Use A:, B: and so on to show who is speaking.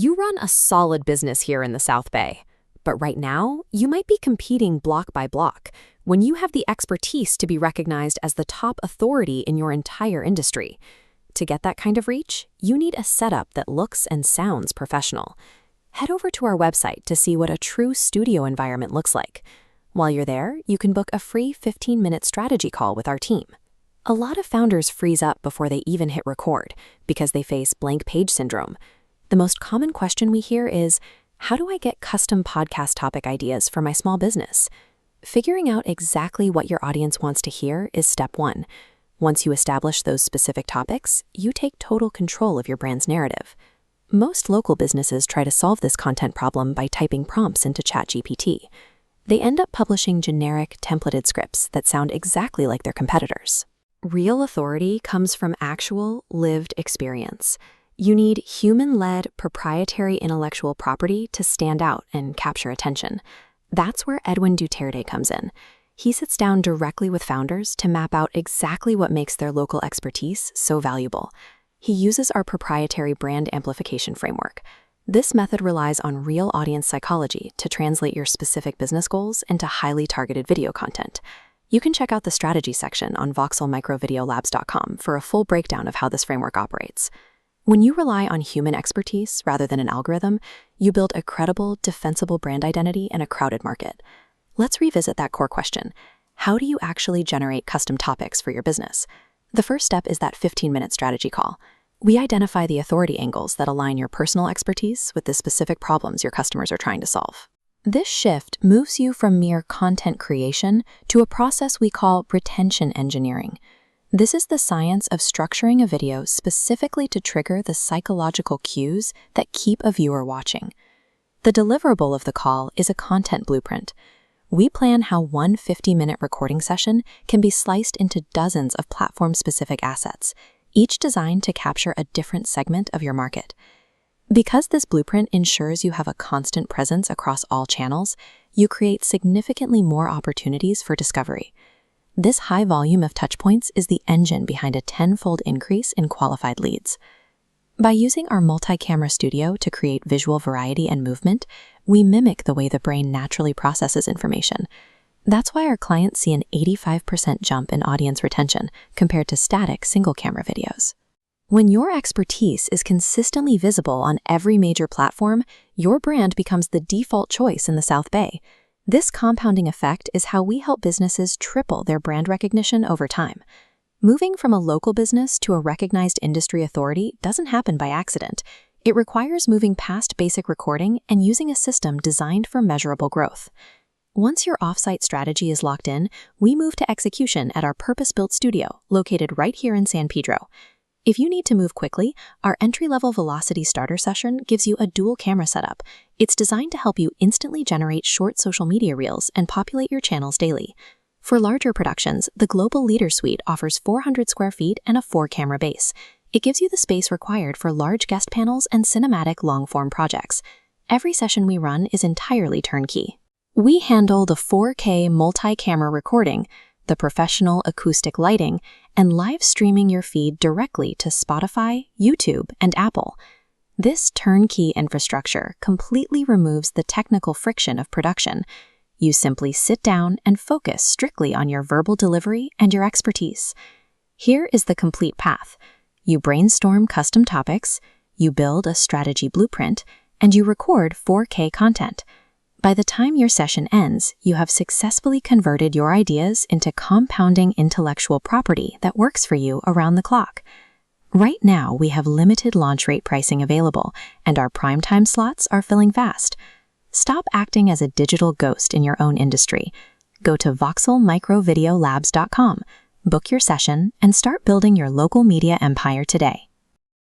A: You run a solid business here in the South Bay, but right now, you might be competing block by block when you have the expertise to be recognized as the top authority in your entire industry. To get that kind of reach, you need a setup that looks and sounds professional. Head over to our website to see what a true studio environment looks like. While you're there, you can book a free 15-minute strategy call with our team. A lot of founders freeze up before they even hit record because they face blank page syndrome. The most common question we hear is, how do I get custom podcast topic ideas for my small business? Figuring out exactly what your audience wants to hear is step one. Once you establish those specific topics, you take total control of your brand's narrative. Most local businesses try to solve this content problem by typing prompts into ChatGPT. They end up publishing generic, templated scripts that sound exactly like their competitors. Real authority comes from actual, lived experience. You need human-led, proprietary intellectual property to stand out and capture attention. That's where Edwin Duterte comes in. He sits down directly with founders to map out exactly what makes their local expertise so valuable. He uses our proprietary Brand Amplification Framework. This method relies on real audience psychology to translate your specific business goals into highly targeted video content. You can check out the strategy section on voxelmicrovideolabs.com for a full breakdown of how this framework operates. When you rely on human expertise rather than an algorithm, you build a credible, defensible brand identity in a crowded market. Let's revisit that core question. How do you actually generate custom topics for your business? The first step is that 15-minute strategy call. We identify the authority angles that align your personal expertise with the specific problems your customers are trying to solve. This shift moves you from mere content creation to a process we call retention engineering. This is the science of structuring a video specifically to trigger the psychological cues that keep a viewer watching. The deliverable of the call is a content blueprint. We plan how one 50-minute recording session can be sliced into dozens of platform-specific assets, each designed to capture a different segment of your market. Because this blueprint ensures you have a constant presence across all channels, you create significantly more opportunities for discovery. This high volume of touchpoints is the engine behind a 10-fold increase in qualified leads. By using our multi-camera studio to create visual variety and movement, we mimic the way the brain naturally processes information. That's why our clients see an 85% jump in audience retention compared to static single-camera videos. When your expertise is consistently visible on every major platform, your brand becomes the default choice in the South Bay. This compounding effect is how we help businesses triple their brand recognition over time. Moving from a local business to a recognized industry authority doesn't happen by accident. It requires moving past basic recording and using a system designed for measurable growth. Once your offsite strategy is locked in, we move to execution at our purpose-built studio, located right here in San Pedro. If you need to move quickly, our entry-level Velocity Starter session gives you a dual camera setup. It's designed to help you instantly generate short social media reels and populate your channels daily. For larger productions, the Global Leader Suite offers 400 square feet and a 4-camera base. It gives you the space required for large guest panels and cinematic long-form projects. Every session we run is entirely turnkey. We handle the 4K multi-camera recording, the professional acoustic lighting, and live streaming your feed directly to Spotify, YouTube, and Apple. This turnkey infrastructure completely removes the technical friction of production. You simply sit down and focus strictly on your verbal delivery and your expertise. Here is the complete path. You brainstorm custom topics, you build a strategy blueprint, and you record 4K content. By the time your session ends, you have successfully converted your ideas into compounding intellectual property that works for you around the clock. Right now, we have limited launch rate pricing available, and our primetime slots are filling fast. Stop acting as a digital ghost in your own industry. Go to voxelmicrovideolabs.com, book your session, and start building your local media empire today.